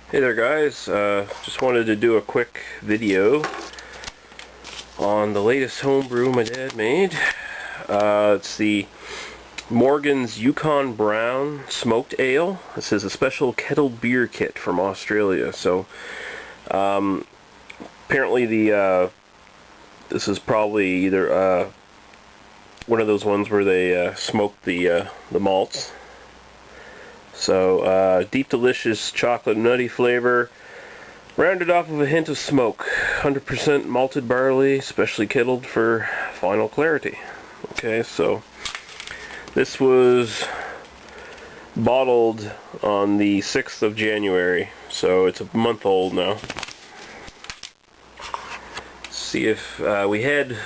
Hey there guys, just wanted to do a quick video on the latest homebrew my dad made. It's the Morgan's Yukon Brown Smoked Ale. This is a special kettle beer kit from Australia. So apparently this is probably either one of those ones where they smoke the malts. So, deep delicious chocolate nutty flavor, rounded off of a hint of smoke. 100% malted barley, specially kettled for final clarity. Okay, so this was bottled on the 6th of January, so it's a month old now. Let's see if we had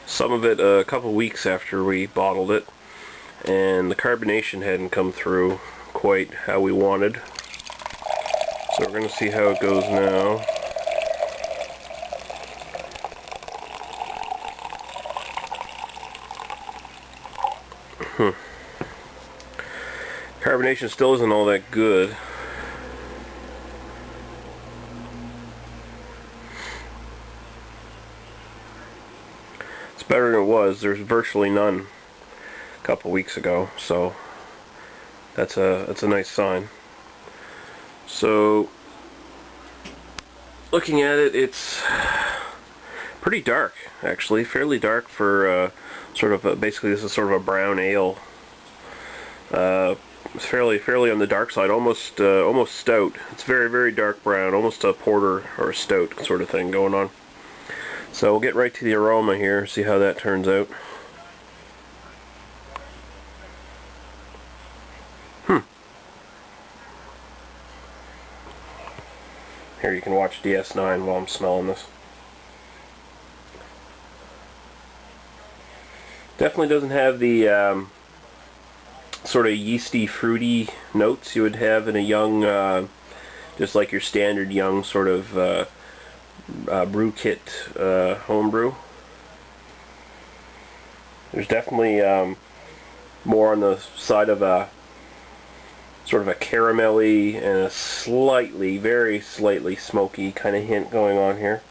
some of it a couple weeks after we bottled it, and the carbonation hadn't come through quite how we wanted. So we're going to see how it goes now. Carbonation still isn't all that good. It's better than it was. There's virtually none couple weeks ago, so that's a nice sign. So looking at it, it's pretty dark, actually, fairly dark for sort of basically this is sort of a brown ale. It's fairly on the dark side, almost stout. It's very dark brown, almost a porter or a stout sort of thing going on. So we'll get right to the aroma here, see how that turns out. Here you can watch DS9 while I'm smelling this. Definitely doesn't have the sort of yeasty, fruity notes you would have in a young, just like your standard young sort of brew kit homebrew. There's definitely more on the side of a sort of a caramelly and a slightly, very slightly smoky kind of hint going on here.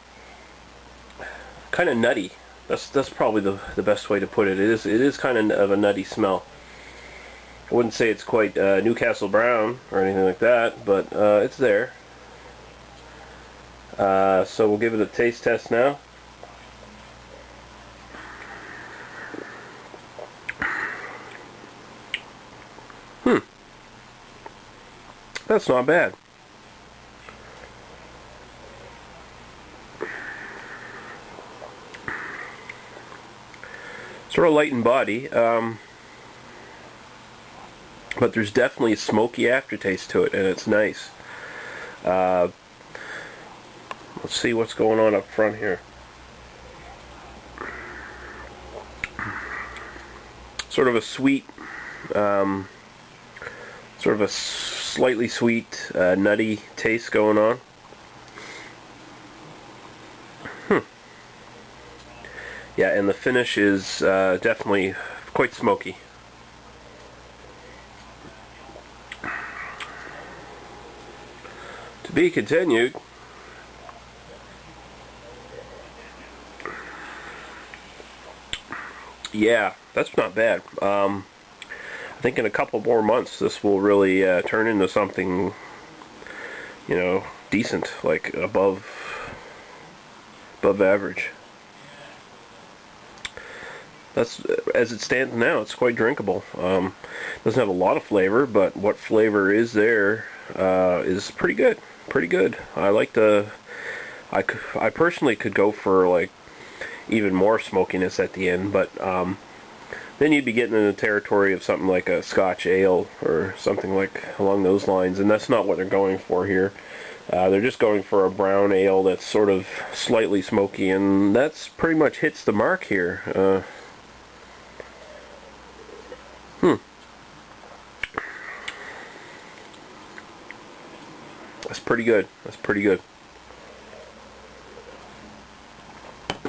Kind of nutty. That's probably the best way to put it. It is kind of a nutty smell. I wouldn't say it's quite Newcastle Brown or anything like that, but it's there. So we'll give it a taste test now. That's not bad. Sort of light in body, but there's definitely a smoky aftertaste to it, and it's nice. Let's see what's going on up front here. Sort of a sweet, sort of a slightly sweet, nutty taste going on. Yeah, and the finish is definitely quite smoky. To be continued. Yeah, that's not bad. I think in a couple more months this will really turn into something, you know, decent, like above average. That's, as it stands now, it's quite drinkable. Doesn't have a lot of flavor, but what flavor is there is pretty good. Pretty good. I like the. I personally could go for like even more smokiness at the end, but then you'd be getting in the territory of something like a Scotch ale or something like along those lines, and that's not what they're going for here. They're just going for a brown ale that's sort of slightly smoky, and that's pretty much hits the mark here. That's pretty good. That's pretty good.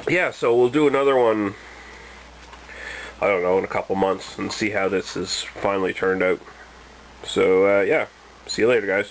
Yeah, so we'll do another one, I don't know, in a couple months and see how this has finally turned out. So, yeah, see you later, guys.